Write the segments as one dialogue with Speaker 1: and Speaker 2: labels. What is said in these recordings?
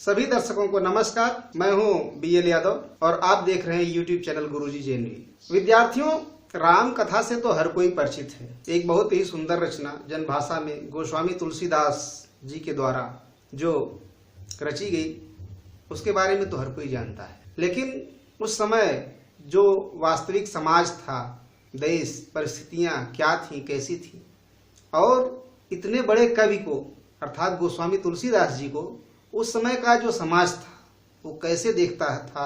Speaker 1: सभी दर्शकों को नमस्कार। मैं हूं BL यादव और आप देख रहे हैं YouTube चैनल गुरुजी JNV। विद्यार्थियों, राम कथा से तो हर कोई परिचित है। एक बहुत ही सुंदर रचना जनभाषा में गोस्वामी तुलसीदास जी के द्वारा जो रची गई, उसके बारे में तो हर कोई जानता है। लेकिन उस समय जो वास्तविक समाज था, देश परिस्थितियां क्या थी, कैसी थी, और इतने बड़े कवि को अर्थात गोस्वामी तुलसीदास जी को उस समय का जो समाज था वो कैसे देखता था,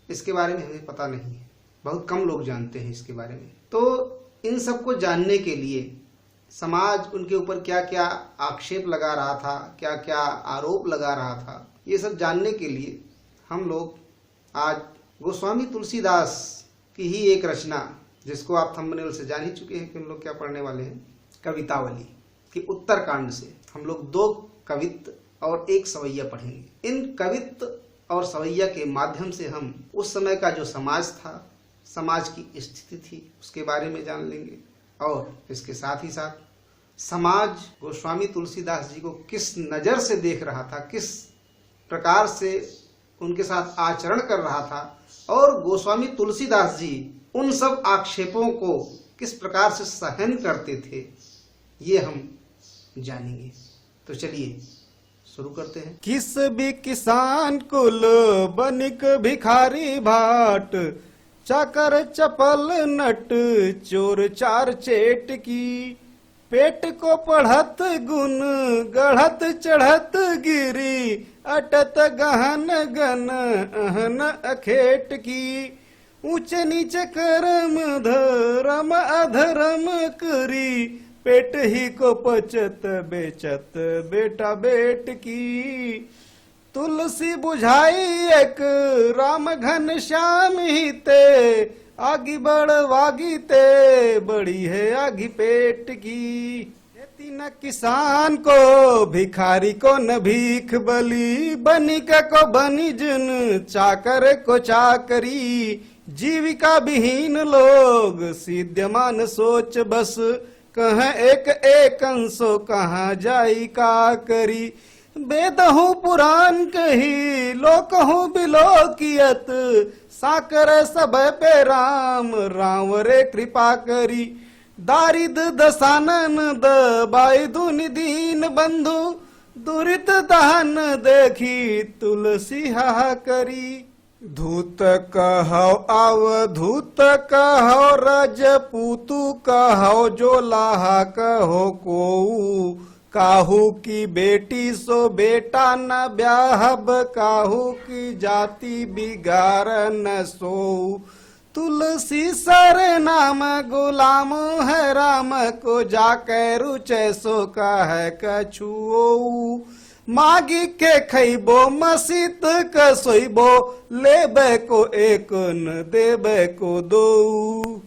Speaker 1: इसके बारे में हमें पता नहीं है। बहुत कम लोग जानते हैं इसके बारे में। तो इन सब को जानने के लिए समाज उनके ऊपर क्या क्या आक्षेप लगा रहा था, क्या क्या आरोप लगा रहा था, ये सब जानने के लिए हम लोग आज गोस्वामी तुलसीदास की ही एक रचना, जिसको आप थंबनेल से जान ही चुके हैं कि हम लोग क्या पढ़ने वाले हैं, कवितावली की उत्तरकांड से हम लोग 2 कवित्त और 1 सवैया पढ़ेंगे। इन कवित्त और सवैया के माध्यम से हम उस समय का जो समाज था, समाज की स्थिति थी, उसके बारे में जान लेंगे। और इसके साथ ही साथ समाज गोस्वामी तुलसीदास जी को किस नज़र से देख रहा था, किस प्रकार से उनके साथ आचरण कर रहा था, और गोस्वामी तुलसीदास जी उन सब आक्षेपों को किस प्रकार से सहन करते थे, ये हम जानेंगे। तो चलिए शुरू करते हैं।
Speaker 2: किस भी किसान कुल बनिक भिखारी भाट, चाकर चपल नट चोर चार चेट की, पेट को पढ़त गुण गढ़त चढ़त गिरी, अटत गहन गन अहन अखेट की, ऊंचे नीचे कर्म धर्म अधर्म करी, पेट ही को पचत बेचत बेटा बेट की, तुलसी बुझाई एक राम घन श्याम ही ते, आगी बढ़वागी ते बड़ी है आगी पेट की, न किसान को भिखारी को न भीख बली, बनिक को बनिजन चाकर को चाकरी, जीविका विहीन लोग सिद्धमान सोच बस, कहाँ एक एक अंशो कहाँ जाई का करी, बेदहू पुराण कही लोकहू बिलोकियत, साकर सब पे राम राम रे कृपा करी, दारिद दसानन दबाई दुनि दीन बंधु, दुरित दहन देखी तुलसी हा करी, धूत कहो अवधूत कहो रजपूतु कहो जो लाहा कहो कोऊ, काहू की बेटी सो बेटा न ब्याहब, काहू की जाति बिगार न सोऊ, तुलसी सर नाम गुलाम है राम को, जाके रुचै सो कह कछुओ, मागी के खैबो मसीत कसोइबो, लेबे को एक न देबे को दो।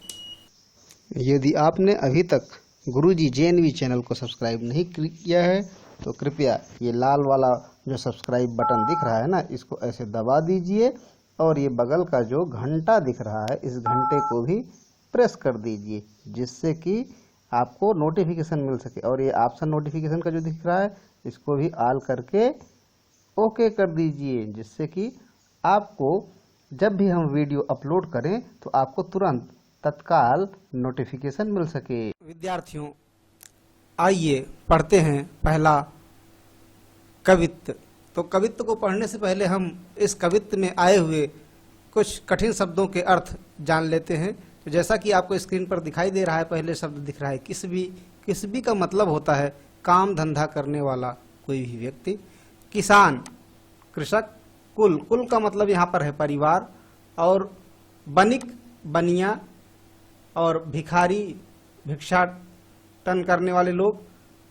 Speaker 1: यदि आपने अभी तक गुरुजी JNV चैनल को सब्सक्राइब नहीं किया है तो कृपया ये लाल वाला जो सब्सक्राइब बटन दिख रहा है ना, इसको ऐसे दबा दीजिए, और ये बगल का जो घंटा दिख रहा है, इस घंटे को भी प्रेस कर दीजिए, जिससे कि आपको नोटिफिकेशन मिल सके। और ये ऑप्शन नोटिफिकेशन का जो दिख रहा है, इसको भी ऑल करके ओके कर दीजिए, जिससे कि आपको जब भी हम वीडियो अपलोड करें तो आपको तुरंत तत्काल नोटिफिकेशन मिल सके।
Speaker 2: विद्यार्थियों, आइए पढ़ते हैं पहला कवित्त। तो कवित्त को पढ़ने से पहले हम इस कवित्त में आए हुए कुछ कठिन शब्दों के अर्थ जान लेते हैं। तो जैसा कि आपको स्क्रीन पर दिखाई दे रहा है, पहले शब्द दिख रहा है किसबी। किसबी का मतलब होता है काम धंधा करने वाला कोई भी व्यक्ति। किसान कृषक, कुल, कुल का मतलब यहाँ पर है परिवार, और बनिक बनिया, और भिखारी भिक्षाटन करने वाले लोग,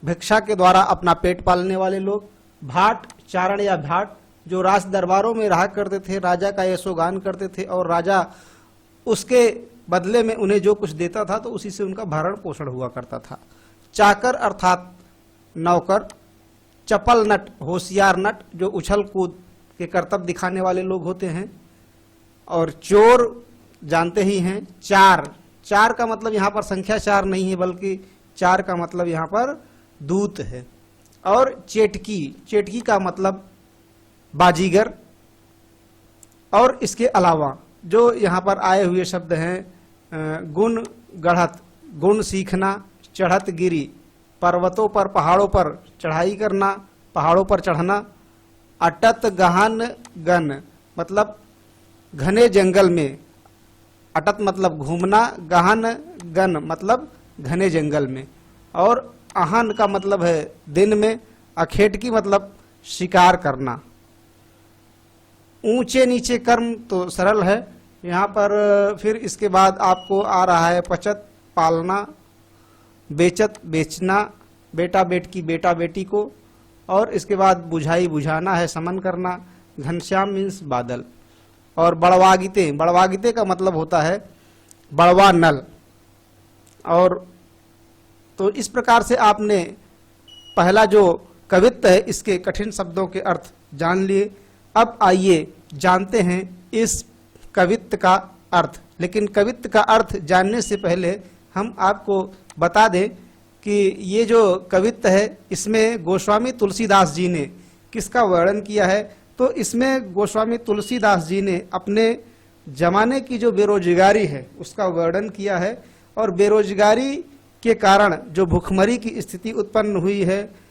Speaker 2: भिक्षा के द्वारा अपना पेट पालने वाले लोग, भाट चारण या भाट जो राज दरबारों में रहा करते थे, राजा का यशोगान करते थे, और राजा उसके बदले में उन्हें जो कुछ देता था तो उसी से उनका भरण पोषण हुआ करता था। चाकर अर्थात नौकर, चपल नट होशियार नट जो उछल कूद के करतब दिखाने वाले लोग होते हैं, और चोर जानते ही हैं। चार, चार का मतलब यहाँ पर संख्या 4 नहीं है, बल्कि 4 का मतलब यहाँ पर दूत है। और चेटकी, चेटकी का मतलब बाजीगर, और इसके अलावा जो यहाँ पर आए हुए शब्द हैं गुण गढ़त, गुण सीखना, चढ़त गिरी, पर्वतों पर पहाड़ों पर चढ़ाई करना, पहाड़ों पर चढ़ना, अटत गहन गन मतलब घने जंगल में, अटत मतलब घूमना, गहन गन मतलब घने जंगल में, और आहन का मतलब है दिन में, अखेटकी मतलब शिकार करना। ऊंचे नीचे कर्म तो सरल है यहाँ पर। फिर इसके बाद आपको आ रहा है पचत पालना, बेचत बेचना, बेटा बेटकी बेटा बेटी को, और इसके बाद बुझाई बुझाना है समन करना, घनश्याम मीन्स बादल, और बड़वागिते, बड़वागिते का मतलब होता है बड़वा नल। और तो इस प्रकार से आपने पहला जो कवित्त है इसके कठिन शब्दों के अर्थ जान लिए। अब आइए जानते हैं इस कवित्त का अर्थ। लेकिन कवित्त का अर्थ जानने से पहले हम आपको बता दें कि ये जो कवित्त है इसमें गोस्वामी तुलसीदास जी ने किसका वर्णन किया है। तो इसमें गोस्वामी तुलसीदास जी ने अपने जमाने की जो बेरोजगारी है उसका वर्णन किया है, और बेरोजगारी के कारण जो भूखमरी की स्थिति उत्पन्न हुई है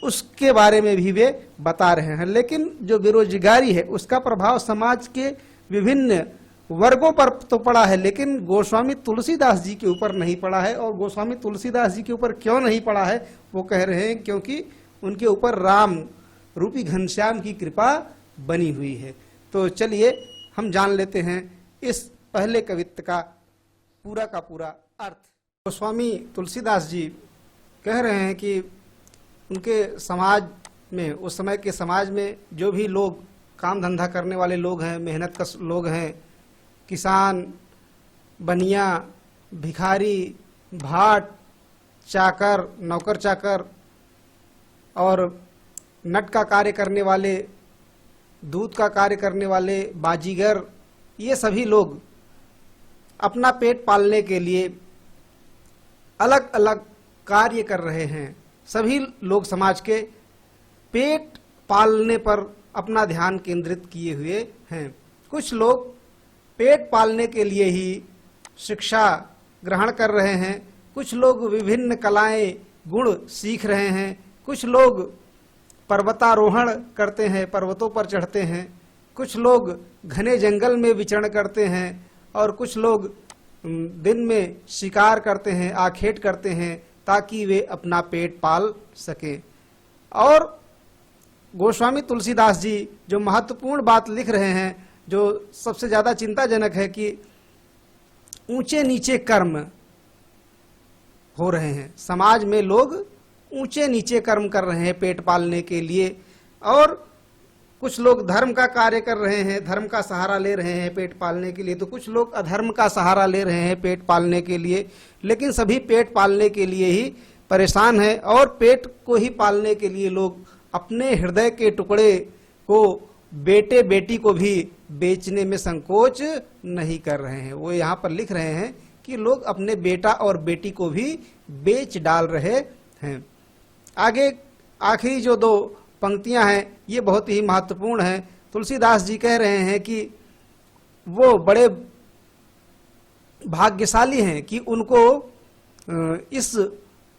Speaker 2: उसके बारे में भी वे बता रहे हैं। लेकिन जो बेरोजगारी है उसका प्रभाव समाज के विभिन्न वर्गों पर तो पड़ा है, लेकिन गोस्वामी तुलसीदास जी के ऊपर नहीं पड़ा है। और गोस्वामी तुलसीदास जी के ऊपर क्यों नहीं पड़ा है वो कह रहे हैं क्योंकि उनके ऊपर राम रूपी घनश्याम की कृपा बनी हुई है। तो चलिए हम जान लेते हैं इस पहले कवित्त का पूरा अर्थ। गोस्वामी तुलसीदास जी कह रहे हैं कि उनके समाज में, उस समय के समाज में जो भी लोग काम धंधा करने वाले लोग हैं, मेहनत कश लोग हैं, किसान, बनिया, भिखारी, भाट, चाकर, नौकर चाकर और नट का कार्य करने वाले, दूध का कार्य करने वाले, बाजीगर, ये सभी लोग अपना पेट पालने के लिए अलग अलग कार्य कर रहे हैं। सभी लोग समाज के पेट पालने पर अपना ध्यान केंद्रित किए हुए हैं। कुछ लोग पेट पालने के लिए ही शिक्षा ग्रहण कर रहे हैं, कुछ लोग विभिन्न कलाएं गुण सीख रहे हैं, कुछ लोग पर्वतारोहण करते हैं, पर्वतों पर चढ़ते हैं, कुछ लोग घने जंगल में विचरण करते हैं, और कुछ लोग दिन में शिकार करते हैं, आखेट करते हैं ताकि वे अपना पेट पाल सकें। और गोस्वामी तुलसीदास जी जो महत्वपूर्ण बात लिख रहे हैं, जो सबसे ज्यादा चिंताजनक है कि ऊंचे नीचे कर्म हो रहे हैं। समाज में लोग ऊंचे नीचे कर्म कर रहे हैं पेट पालने के लिए, और कुछ लोग धर्म का कार्य कर रहे हैं, धर्म का सहारा ले रहे हैं पेट पालने के लिए, तो कुछ लोग अधर्म का सहारा ले रहे हैं पेट पालने के लिए। लेकिन सभी पेट पालने के लिए ही परेशान हैं, और पेट को ही पालने के लिए लोग अपने हृदय के टुकड़े को, बेटे बेटी को भी बेचने में संकोच नहीं कर रहे हैं। वो यहाँ पर लिख रहे हैं कि लोग अपने बेटा और बेटी को भी बेच डाल रहे हैं। आगे आखिरी जो दो पंक्तियां हैं ये बहुत ही महत्वपूर्ण हैं। तुलसीदास जी कह रहे हैं कि वो बड़े भाग्यशाली हैं कि उनको इस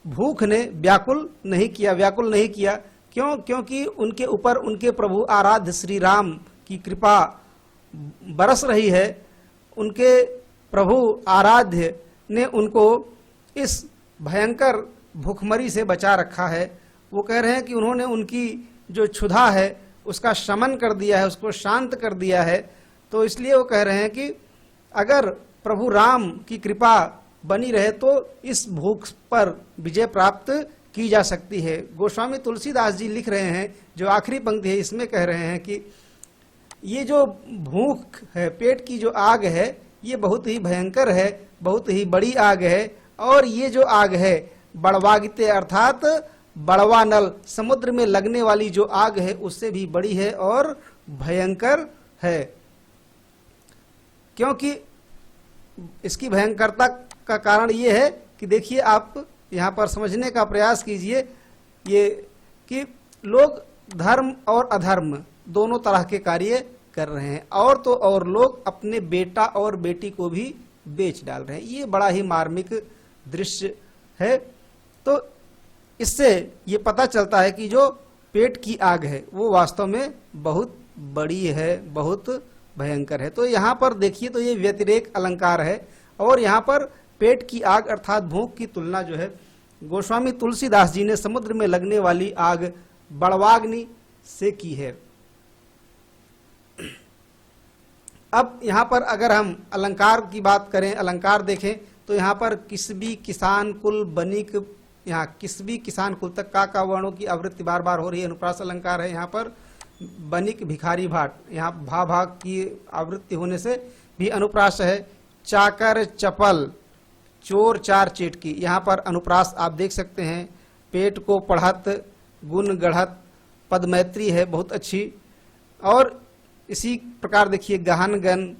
Speaker 2: भूख ने व्याकुल नहीं किया। क्यों? क्योंकि उनके ऊपर उनके प्रभु आराध्य श्री राम की कृपा बरस रही है। उनके प्रभु आराध्य ने उनको इस भयंकर भूखमरी से बचा रखा है। वो कह रहे हैं कि उन्होंने उनकी जो क्षुधा है उसका शमन कर दिया है, उसको शांत कर दिया है। तो इसलिए वो कह रहे हैं कि अगर प्रभु राम की कृपा बनी रहे तो इस भूख पर विजय प्राप्त की जा सकती है। गोस्वामी तुलसीदास जी लिख रहे हैं, जो आखिरी पंक्ति है इसमें कह रहे हैं कि ये जो भूख है, पेट की जो आग है, ये बहुत ही भयंकर है, बहुत ही बड़ी आग है। और ये जो आग है बड़वागिते अर्थात बड़वा नल, समुद्र में लगने वाली जो आग है उससे भी बड़ी है और भयंकर है। क्योंकि इसकी भयंकरता का कारण ये है कि देखिए, आप यहाँ पर समझने का प्रयास कीजिए ये कि लोग धर्म और अधर्म दोनों तरह के कार्य कर रहे हैं, और तो और लोग अपने बेटा और बेटी को भी बेच डाल रहे हैं। ये बड़ा ही मार्मिक दृश्य है। तो इससे ये पता चलता है कि जो पेट की आग है वो वास्तव में बहुत बड़ी है, बहुत भयंकर है। तो यहाँ पर देखिए, तो ये व्यतिरेक अलंकार है, और यहाँ पर पेट की आग अर्थात भूख की तुलना जो है गोस्वामी तुलसीदास जी ने समुद्र में लगने वाली आग बड़वाग्नि से की है। अब यहाँ पर अगर हम अलंकार की बात करें, अलंकार देखें, तो यहाँ पर किसबी, किसान कुल, बनिक, यहाँ किसबी, किसान कुल तक का वर्णों की आवृत्ति बार बार हो रही है, अनुप्रास अलंकार है। यहाँ पर बनिक, भिखारी, भाट, यहाँ भा भाग की आवृत्ति होने से भी अनुप्रास है। चाकर, चपल, चोर, चार, चेटकी, यहाँ पर अनुप्रास आप देख सकते हैं। पेट को पढ़त, गुण गढ़त, पदमैत्री है बहुत अच्छी। और इसी प्रकार देखिए गहन, गन,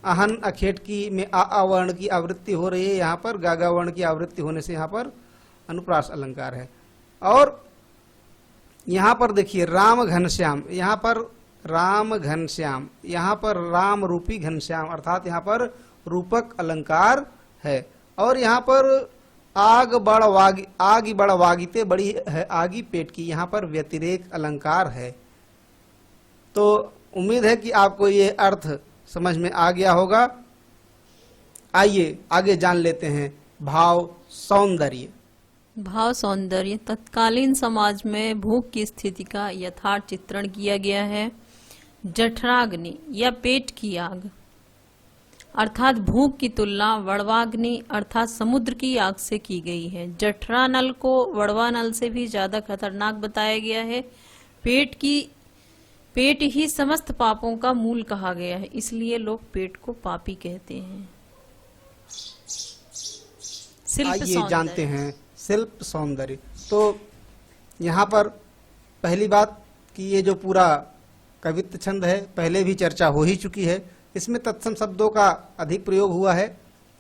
Speaker 2: अहन, अखेटकी में आ वर्ण की आवृत्ति हो रही है, यहाँ पर गागा वर्ण की आवृत्ति होने से यहाँ पर अनुप्रास अलंकार है। और यहाँ पर देखिए राम घनश्याम, यहाँ पर राम घनश्याम, यहाँ पर राम रूपी घनश्याम अर्थात यहाँ पर रूपक अलंकार है। और यहाँ पर आग बड़ वागिते बड़ी है आगी पेट की, यहाँ पर व्यतिरेक अलंकार है। तो उम्मीद है कि आपको ये अर्थ समझ में आ गया होगा। आइए आगे जान लेते हैं भाव सौंदर्य।
Speaker 3: भाव सौंदर्य तत्कालीन समाज में भूख की स्थिति का यथार्थ चित्रण किया गया है। जठराग्नि या पेट की आग अर्थात भूख की तुलना वड़वाग्नि अर्थात समुद्र की आग से की गई है। जठरा नल को वड़वा नल से भी ज्यादा खतरनाक बताया गया है। पेट ही समस्त पापों का मूल कहा गया है, इसलिए लोग पेट को पापी कहते हैं।
Speaker 2: आइए जानते हैं शिल्प सौंदर्य। तो यहाँ पर पहली बात कि ये जो पूरा कवित्त छंद है पहले भी चर्चा हो ही चुकी है, इसमें तत्सम शब्दों का अधिक प्रयोग हुआ है।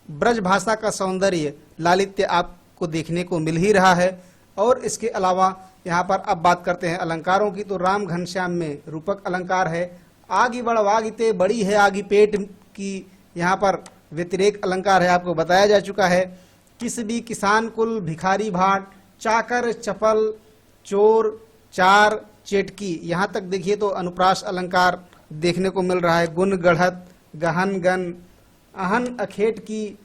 Speaker 2: ब्रज भाषा का सौंदर्य लालित्य आपको देखने को मिल ही रहा है। और इसके अलावा यहाँ पर अब बात करते हैं अलंकारों की। तो राम घनश्याम में रूपक अलंकार है। आगी बड़ वागिते बड़ी है आगी पेट की, यहाँ पर व्यतिरेक अलंकार है, आपको बताया जा चुका है। किसबी, किसान कुल, भिखारी, भाट, चाकर, चपल, चोर, चार, चेटकी, यहाँ तक देखिए तो अनुप्रास अलंकार देखने को मिल रहा है। गुण गढ़त, गहन, गन, अहन, अखेट की,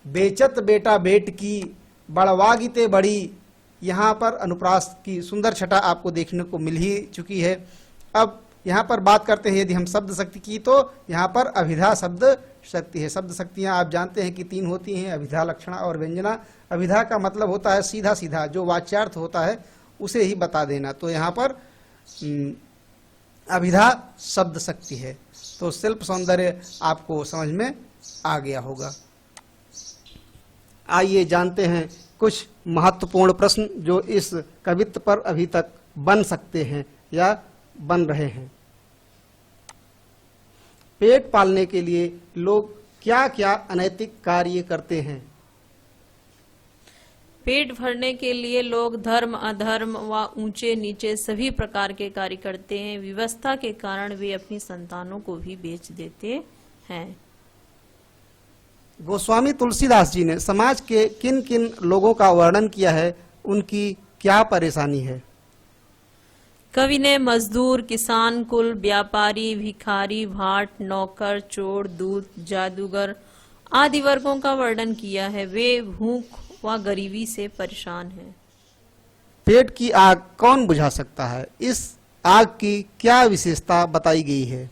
Speaker 2: बेचत बेटा बेट की, बड़वागिते बड़ी, यहाँ पर अनुप्रास की सुंदर छटा आपको देखने को मिल ही चुकी है। अब यहाँ पर बात करते हैं यदि हम शब्द शक्ति की, तो यहाँ पर अभिधा शब्द शक्ति है। शब्द शक्तियाँ आप जानते हैं कि 3 होती हैं, अभिधा, लक्षणा और व्यंजना। अभिधा का मतलब होता है सीधा सीधा जो वाच्यार्थ होता है उसे ही बता देना। तो यहाँ पर अभिधा शब्द शक्ति है। तो शिल्प सौंदर्य आपको समझ में आ गया होगा। आइए जानते हैं कुछ महत्वपूर्ण प्रश्न जो इस कवित्त पर अभी तक बन सकते हैं या बन रहे हैं। पेट पालने के लिए लोग क्या क्या अनैतिक कार्य करते हैं?
Speaker 3: पेट भरने के लिए लोग धर्म अधर्म व ऊंचे नीचे सभी प्रकार के कार्य करते हैं। व्यवस्था के कारण वे अपनी संतानों को भी बेच देते हैं।
Speaker 2: गोस्वामी तुलसीदास जी ने समाज के किन किन लोगों का वर्णन किया है, उनकी क्या परेशानी है?
Speaker 3: कवि ने मजदूर, किसान कुल, व्यापारी, भिखारी, भाट, नौकर, चोर, दूत, जादूगर आदि वर्गों का वर्णन किया है। वे भूख व गरीबी से परेशान हैं।
Speaker 2: पेट की आग कौन बुझा सकता है? इस आग की क्या विशेषता बताई गई है?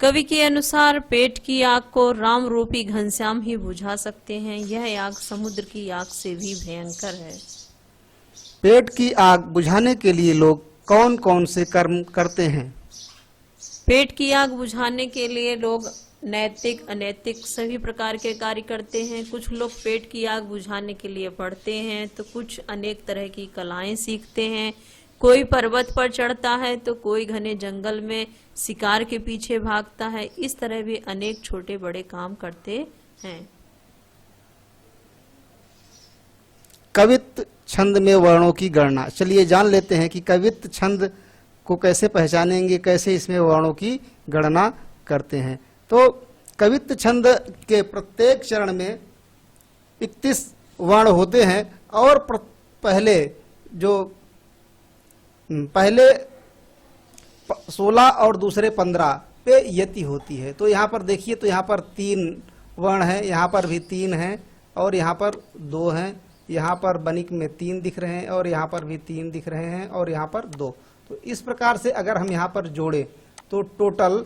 Speaker 3: कवि के अनुसार पेट की आग को राम रूपी घनश्याम ही बुझा सकते हैं। यह आग समुद्र की आग से भी भयंकर है।
Speaker 2: पेट की आग बुझाने के लिए लोग कौन कौन से कर्म करते हैं?
Speaker 3: पेट की आग बुझाने के लिए लोग नैतिक अनैतिक सभी प्रकार के कार्य करते हैं। कुछ लोग पेट की आग बुझाने के लिए पढ़ते हैं, तो कुछ अनेक तरह की कलाएं सीखते हैं। कोई पर्वत पर चढ़ता है तो कोई घने जंगल में शिकार के पीछे भागता है। इस तरह भी अनेक छोटे बड़े काम करते हैं।
Speaker 2: कवित्त छंद में वर्णों की गणना। चलिए जान लेते हैं कि कवित्त छंद को कैसे पहचानेंगे, कैसे इसमें वर्णों की गणना करते हैं। तो कवित्त छंद के प्रत्येक चरण में 31 वर्ण होते हैं और पहले 16 और दूसरे 15 पे यति होती है। तो यहाँ पर देखिए, तो यहाँ पर 3 वर्ण है, यहाँ पर भी 3 है और यहाँ पर 2 हैं, यहाँ पर बनिक में 3 दिख रहे हैं और यहाँ पर भी 3 दिख रहे हैं और यहाँ पर 2। तो इस प्रकार से अगर हम यहाँ पर जोड़े तो टोटल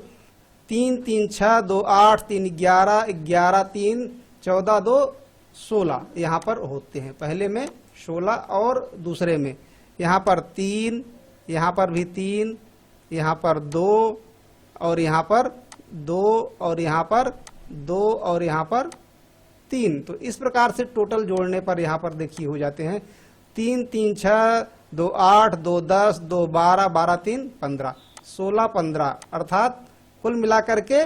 Speaker 2: 3 3 6 2 8 3 11 11 3 14 2 16 यहाँ पर होते हैं। पहले में 16 और दूसरे में यहाँ पर 3, यहाँ पर भी 3, यहाँ पर 2 और यहाँ पर 2 और यहाँ पर 2 और यहाँ पर 3। तो इस प्रकार से टोटल जोड़ने पर यहाँ पर देखिए हो जाते हैं 3 3 6 2 8 2 10 2 12 12 3 15 16 15 अर्थात कुल मिलाकर के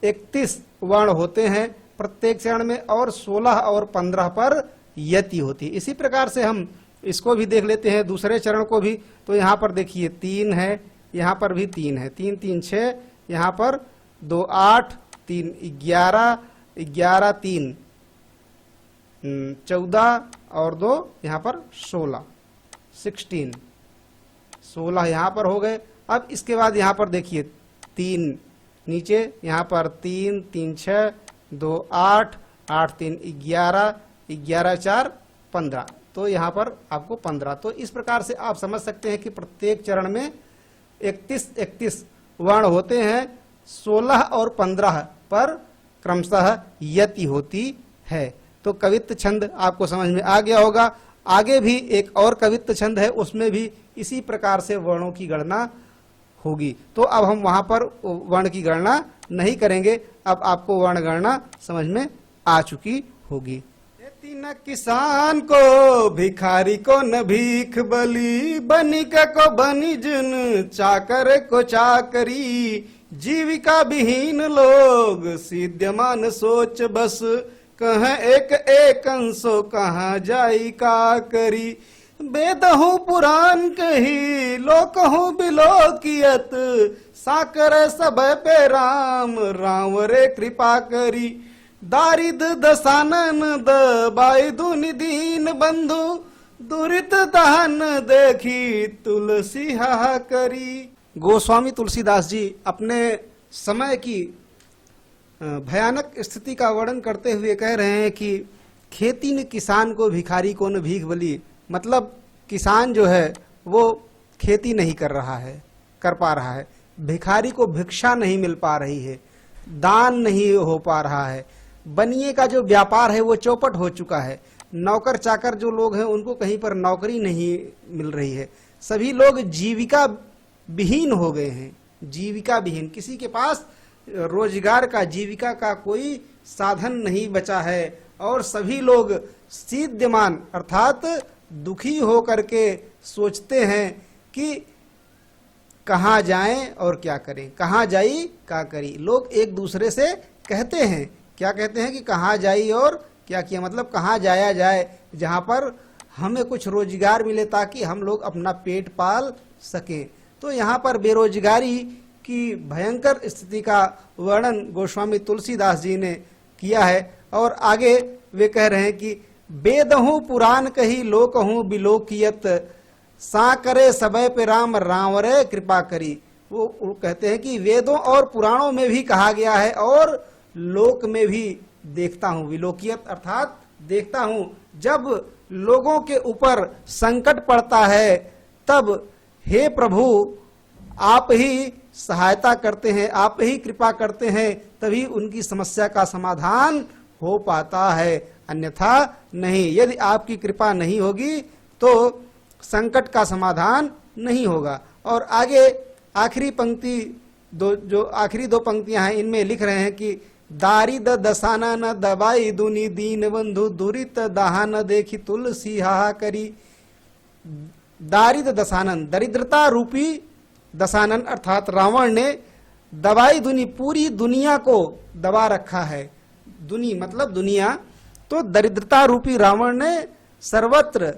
Speaker 2: 31 वर्ण होते हैं प्रत्येक चरण में और 16 और 15 पर यति होती है। इसी प्रकार से हम इसको भी देख लेते हैं, दूसरे चरण को भी। तो यहाँ पर देखिए 3 है, यहाँ पर भी 3 है, 3 3 6, यहाँ पर 2 8 3 11 11 3 14 और 2 यहाँ पर 16 यहाँ पर हो गए। अब इसके बाद यहाँ पर देखिए 3 नीचे, यहाँ पर 3 3 6 2 8 8 3 11 11 4 15। तो यहाँ पर आपको 15। तो इस प्रकार से आप समझ सकते हैं कि प्रत्येक चरण में 31 वर्ण होते हैं, 16 और 15 पर क्रमशः यति होती है। तो कवित्त छंद आपको समझ में आ गया होगा। आगे भी एक और कवित्त छंद है, उसमें भी इसी प्रकार से वर्णों की गणना होगी। तो अब हम वहां पर वर्ण की गणना नहीं करेंगे, अब आपको वर्ण गणना समझ में आ चुकी होगी। न किसान को भिखारी को न भीख बली, बनिक को बनिजन चाकर को चाकरी, जीविका विहीन लोग सिद्ध्यमान सोच बस, कह एक एक अंशो कहाँ जाई का करी, बेदहू पुराण कही लोकहू बिलोकियत, साकर सब पे राम राम रे कृपा करी, दारिद दसानन दबाई दुनि दीन बंधु, दुरित दहन देखी तुलसी हा करी। गोस्वामी तुलसीदास जी अपने समय की भयानक स्थिति का वर्णन करते हुए कह रहे हैं कि खेती न किसान को भिखारी को न भीख बली। मतलब किसान जो है वो खेती नहीं कर पा रहा है, भिखारी को भिक्षा नहीं मिल पा रही है, दान नहीं हो पा रहा है, बनिए का जो व्यापार है वो चौपट हो चुका है, नौकर चाकर जो लोग हैं उनको कहीं पर नौकरी नहीं मिल रही है, सभी लोग जीविका विहीन हो गए हैं। जीविका विहीन, किसी के पास रोजगार का, जीविका का कोई साधन नहीं बचा है और सभी लोग सिद्धमान अर्थात दुखी हो करके सोचते हैं कि कहाँ जाएं और क्या करें, कहाँ जाई क्या करी। लोग एक दूसरे से कहते हैं, क्या कहते हैं कि कहाँ जाई और क्या किया, मतलब कहाँ जाया जाए जहाँ पर हमें कुछ रोजगार मिले ताकि हम लोग अपना पेट पाल सकें। तो यहाँ पर बेरोजगारी की भयंकर स्थिति का वर्णन गोस्वामी तुलसीदास जी ने किया है। और आगे वे कह रहे हैं कि बेदहू पुराण कही लोकहू बिलोकियत, सा करे सबय पे राम राम रे कृपा करी। वो कहते हैं कि वेदों और पुराणों में भी कहा गया है और लोक में भी देखता हूँ, विलोकियत अर्थात देखता हूँ, जब लोगों के ऊपर संकट पड़ता है तब हे प्रभु आप ही सहायता करते हैं, आप ही कृपा करते हैं, तभी उनकी समस्या का समाधान हो पाता है, अन्यथा नहीं। यदि आपकी कृपा नहीं होगी तो संकट का समाधान नहीं होगा। और आगे आखिरी पंक्ति जो आखिरी 2 पंक्तियां हैं इनमें लिख रहे हैं कि दारिद दसाना न दबाई दुनि दीन बंधु, दुरित दहा न देखी तुलसी हा करी। दारिद दसानन, दरिद्रता रूपी दसानन अर्थात रावण ने दबाई दुनि, पूरी दुनिया को दबा रखा है। दुनि मतलब दुनिया, तो दरिद्रता रूपी रावण ने सर्वत्र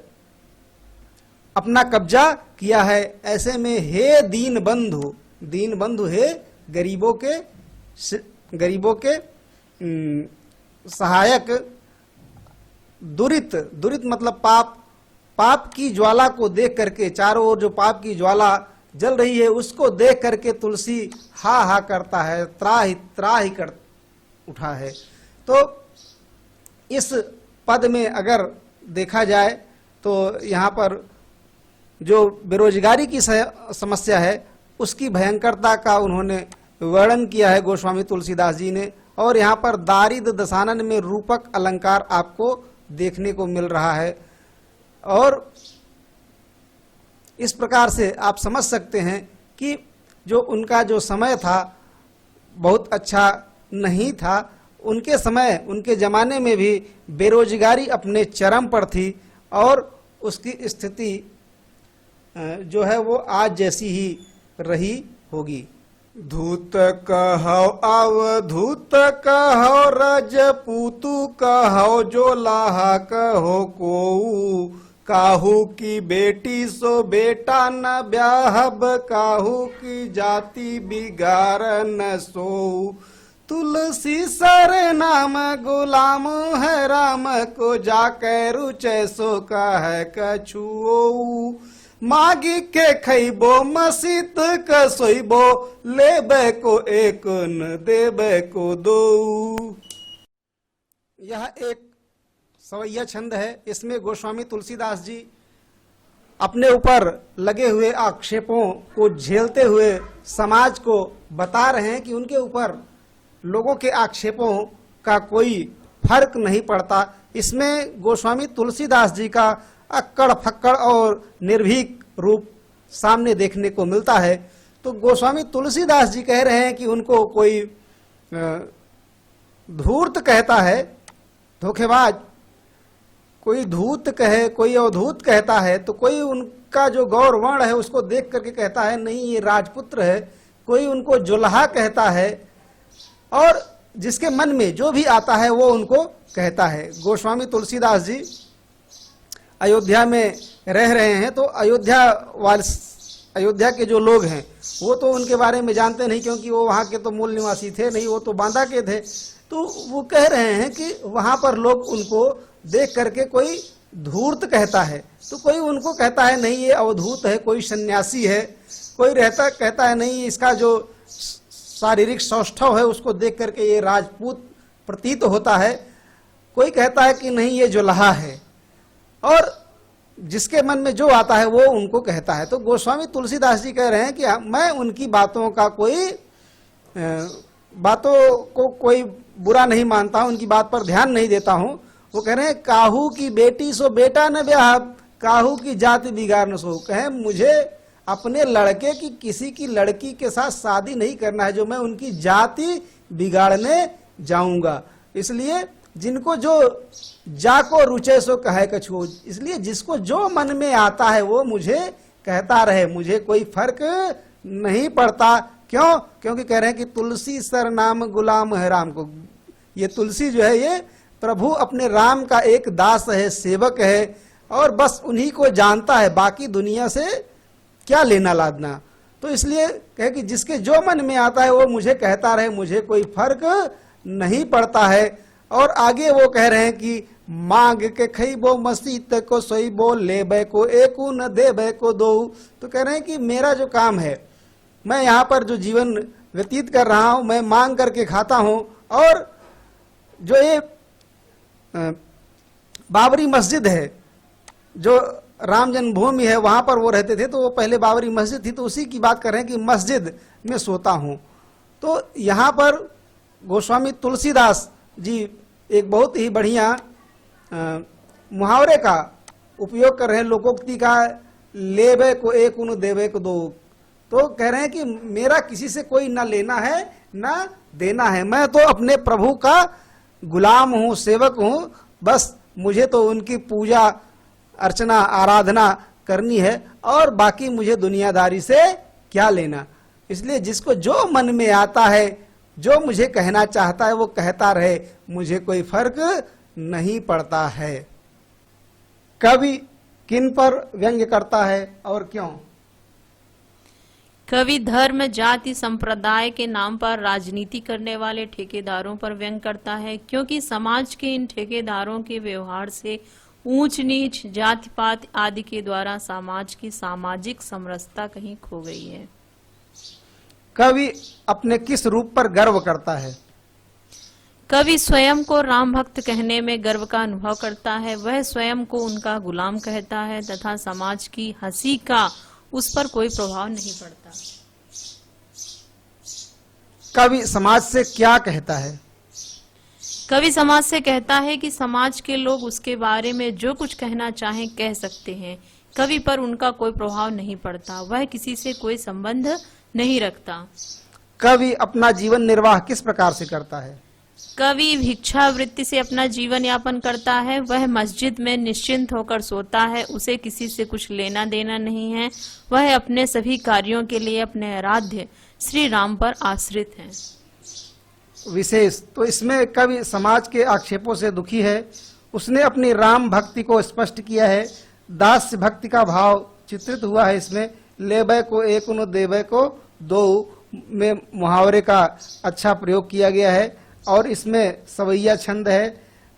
Speaker 2: अपना कब्जा किया है। ऐसे में हे दीन बंधु हे गरीबों के सहायक, दुरित मतलब पाप की ज्वाला को देख करके, चारों ओर जो पाप की ज्वाला जल रही है उसको देख करके तुलसी हा हा करता है, त्राहि कर उठा है। तो इस पद में अगर देखा जाए तो यहाँ पर जो बेरोजगारी की समस्या है उसकी भयंकरता का उन्होंने वर्णन किया है गोस्वामी तुलसीदास जी ने। और यहाँ पर दारिद दशानन में रूपक अलंकार आपको देखने को मिल रहा है। और इस प्रकार से आप समझ सकते हैं कि जो उनका जो समय था बहुत अच्छा नहीं था। उनके समय, उनके ज़माने में भी बेरोजगारी अपने चरम पर थी और उसकी स्थिति जो है वो आज जैसी ही रही होगी। धूत कहो अवधूत कहो रजपूतु कहो जो लाहा कहो कोऊ, काहू की बेटी सो बेटा न ब्याहब, काहू की जाति बिगार न सोऊ। तुलसी सर नाम गुलाम है राम को, जाके रुचै सो कह कछुओ। मागी के खैबो मसीत कसोइबो, लेबे को एक न देबे को दो। यह एक सवैया छंद है। इसमें गोस्वामी तुलसीदास जी अपने ऊपर लगे हुए आक्षेपों को झेलते हुए समाज को बता रहे हैं कि उनके ऊपर लोगों के आक्षेपों का कोई फर्क नहीं पड़ता। इसमें गोस्वामी तुलसीदास जी का अक्कड़ फक्कड़ और निर्भीक रूप सामने देखने को मिलता है। तो गोस्वामी तुलसीदास जी कह रहे हैं कि उनको कोई धूर्त कहता है, धोखेबाज, कोई धूत कहे, कोई अवधूत कहता है, तो कोई उनका जो गौर वर्ण है उसको देख करके कहता है नहीं ये राजपुत्र है, कोई उनको जुल्हा कहता है, और जिसके मन में जो भी आता है वो उनको कहता है। गोस्वामी तुलसीदास जी अयोध्या में रह रहे हैं, तो अयोध्या के जो लोग हैं वो तो उनके बारे में जानते नहीं, क्योंकि वो वहाँ के तो मूल निवासी थे नहीं, वो तो बांदा के थे। तो वो कह रहे हैं कि वहाँ पर लोग उनको देख करके कोई धूर्त कहता है, तो कोई उनको कहता है नहीं ये अवधूत है, कोई सन्यासी है, कोई कहता है नहीं इसका जो शारीरिक सौष्ठव है उसको देख करके ये राजपूत प्रतीत होता है, कोई कहता है कि नहीं ये जुल्हा है, और जिसके मन में जो आता है वो उनको कहता है। तो गोस्वामी तुलसीदास जी कह रहे हैं कि मैं उनकी बातों को कोई बुरा नहीं मानता हूं, उनकी बात पर ध्यान नहीं देता हूं। वो कह रहे हैं काहू की बेटी सो बेटा न ब्याह, काहू की जाति बिगाड़ न सो। कहे मुझे अपने लड़के की किसी की लड़की के साथ शादी नहीं करना है जो मैं उनकी जाति बिगाड़ने जाऊंगा। इसलिए जिनको जो जाको रुचे सो कहे कछुओ, इसलिए जिसको जो मन में आता है वो मुझे कहता रहे, मुझे कोई फर्क नहीं पड़ता। क्यों? क्योंकि कह रहे हैं कि तुलसी सर नाम गुलाम है राम को। ये तुलसी जो है ये प्रभु अपने राम का एक दास है, सेवक है, और बस उन्हीं को जानता है, बाकी दुनिया से क्या लेना लादना। तो इसलिए कहे कि जिसके जो मन में आता है वो मुझे कहता रहे, मुझे कोई फर्क नहीं पड़ता है। और आगे वो कह रहे हैं कि मांग के खईबो मसीत को सोईबो, लेबे को एकू न देबे को दो। तो कह रहे हैं कि मेरा जो काम है, मैं यहाँ पर जो जीवन व्यतीत कर रहा हूँ, मैं मांग करके खाता हूँ। और जो ये बाबरी मस्जिद है, जो राम जन्मभूमि है, वहाँ पर वो रहते थे, तो वो पहले बाबरी मस्जिद थी, तो उसी की बात कर रहे हैं कि मस्जिद में सोता हूँ। तो यहाँ पर गोस्वामी तुलसीदास जी एक बहुत ही बढ़िया मुहावरे का उपयोग कर रहे हैं, लोकोक्ति का, लेबे को एक उन देवे को दो। तो कह रहे हैं कि मेरा किसी से कोई ना लेना है ना देना है, मैं तो अपने प्रभु का गुलाम हूँ, सेवक हूँ, बस मुझे तो उनकी पूजा अर्चना आराधना करनी है, और बाकी मुझे दुनियादारी से क्या लेना। इसलिए जिसको जो मन में आता है, जो मुझे कहना चाहता है वो कहता रहे, मुझे कोई फर्क नहीं पड़ता है। कवि किन पर व्यंग्य करता है और क्यों?
Speaker 3: कवि धर्म जाति संप्रदाय के नाम पर राजनीति करने वाले ठेकेदारों पर व्यंग करता है, क्योंकि समाज के इन ठेकेदारों के व्यवहार से ऊंच नीच जाति पात आदि के द्वारा समाज की सामाजिक समरसता कहीं खो गई है।
Speaker 2: कवि अपने किस रूप पर गर्व करता है?
Speaker 3: कवि स्वयं को राम भक्त कहने में गर्व का अनुभव करता है। वह स्वयं को उनका गुलाम कहता है तथा समाज की हंसी का उस पर कोई प्रभाव नहीं पड़ता।
Speaker 2: कवि समाज से क्या कहता है?
Speaker 3: कवि समाज से कहता है कि समाज के लोग उसके बारे में जो कुछ कहना चाहें कह सकते हैं। कवि पर उनका कोई प्रभाव नहीं पड़ता। वह किसी से कोई संबंध नहीं रखता।
Speaker 2: कवि अपना जीवन निर्वाह किस प्रकार से करता है?
Speaker 3: कवि भिक्षावृत्ति से अपना जीवन यापन करता है। वह मस्जिद में निश्चिंत होकर सोता है। उसे किसी से कुछ लेना देना नहीं है। वह अपने सभी कार्यों के लिए अपने आराध्य श्री राम पर आश्रित है।
Speaker 2: विशेष तो इसमें कवि समाज के आक्षेपों से दुखी है। उसने अपनी राम भक्ति को स्पष्ट किया है। दास्य भक्ति का भाव चित्रित हुआ है इसमें। लेबै को एक उन देबै को दो में मुहावरे का अच्छा प्रयोग किया गया है और इसमें सवैया छंद है,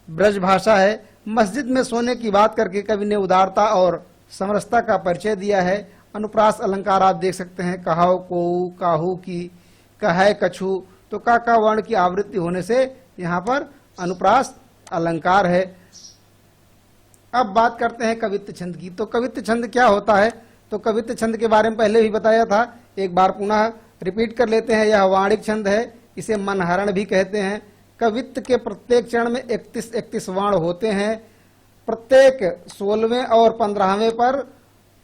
Speaker 2: ब्रज भाषा है। मस्जिद में सोने की बात करके कवि ने उदारता और समरसता का परिचय दिया है। अनुप्रास अलंकार आप देख सकते हैं। कहाओ को, काहू की, कहे कछु, तो का वर्ण की आवृत्ति होने से यहाँ पर अनुप्रास अलंकार है। अब बात करते हैं कवित्व छंद की। तो कवित्व छंद क्या होता है? तो कवित्व छंद के बारे में पहले भी बताया था, एक बार पुनः रिपीट कर लेते हैं। यह वाणिक छंद है। इसे मनहरण भी कहते हैं। कवित्व के प्रत्येक चरण में 31 वर्ण होते हैं। प्रत्येक 16वें और 15वें पर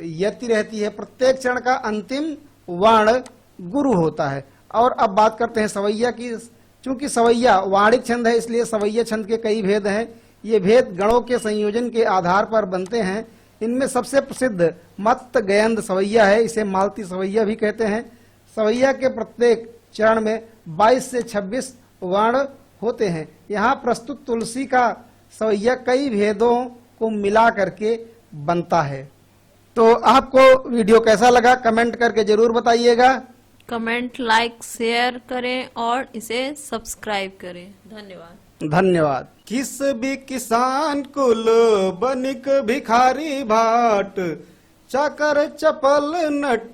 Speaker 2: यति रहती है। प्रत्येक चरण का अंतिम वर्ण गुरु होता है। और अब बात करते हैं सवैया की। चूंकि सवैया वाणिक छंद है इसलिए सवैया छंद के कई भेद हैं। ये भेद गणों के संयोजन के आधार पर बनते हैं। इनमें सबसे प्रसिद्ध मत्त गयंद सवैया है। इसे मालती सवैया भी कहते हैं। सवैया के प्रत्येक चरण में 22 से 26 वर्ण होते हैं। यहाँ प्रस्तुत तुलसी का सवैया कई भेदों को मिला करके बनता है। तो आपको वीडियो कैसा लगा कमेंट करके जरूर बताइएगा।
Speaker 3: कमेंट, लाइक, शेयर करें और इसे सब्सक्राइब करें। धन्यवाद।
Speaker 2: धन्यवाद।
Speaker 1: किस भी किसान कुल बनिक भिखारी भाट, चाकर चपल नट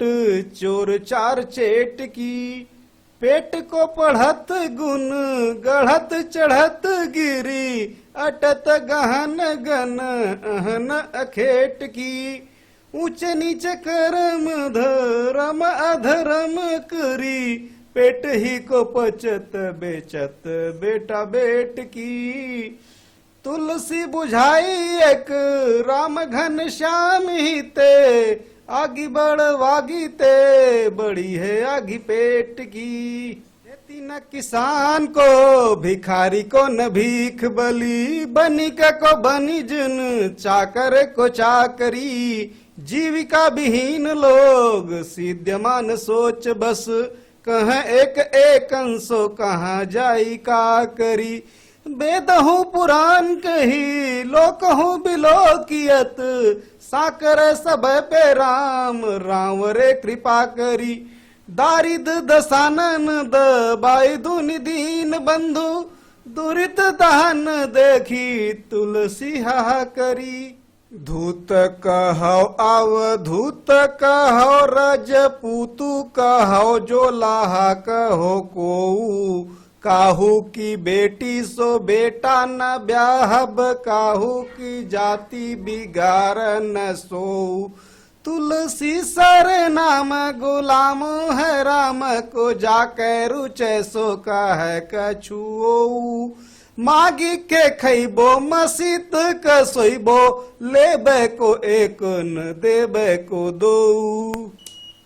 Speaker 1: चोर चार चेट की, पेट को पढ़त गुण गढ़त चढ़त गिरी, अटत गहन गन अहन अखेट की, ऊंचे नीचे कर्म धर्म अधर्म करी, पेट ही को पचत बेचत बेटा बेट की, तुलसी बुझाई एक राम घन श्याम ही ते, आगी बढ़वागी ते बड़ी है आगी पेट की, देती न किसान को भिखारी को न भीख बली, बनिक को बनिजन चाकर को चाकरी, जीविका विहीन लोग सिद्ध्यमान सोच बस, कह एक एक अंशो कहाँ जाई का करी, बेदहू पुराण कही लोकहू बिलोकियत, साकर सब पे राम राम रे कृपा करी, दारिद दसानन दबाई दुनि दीन बंधु, दुरित दहन देखी तुलसी हा करी, धूत कहो अवधूत कहो रजपूतु कहो जो लाहा कहो कोऊ, काहू की बेटी सो बेटा न ब्याहब, काहू की जाति बिगार न सोऊ, तुलसी सर नाम गुलाम है राम को, जाके रुचै सो कह कछुओ, मागी के खैबो मसीत कसोइबो, लेबे को एक न देबे को दो।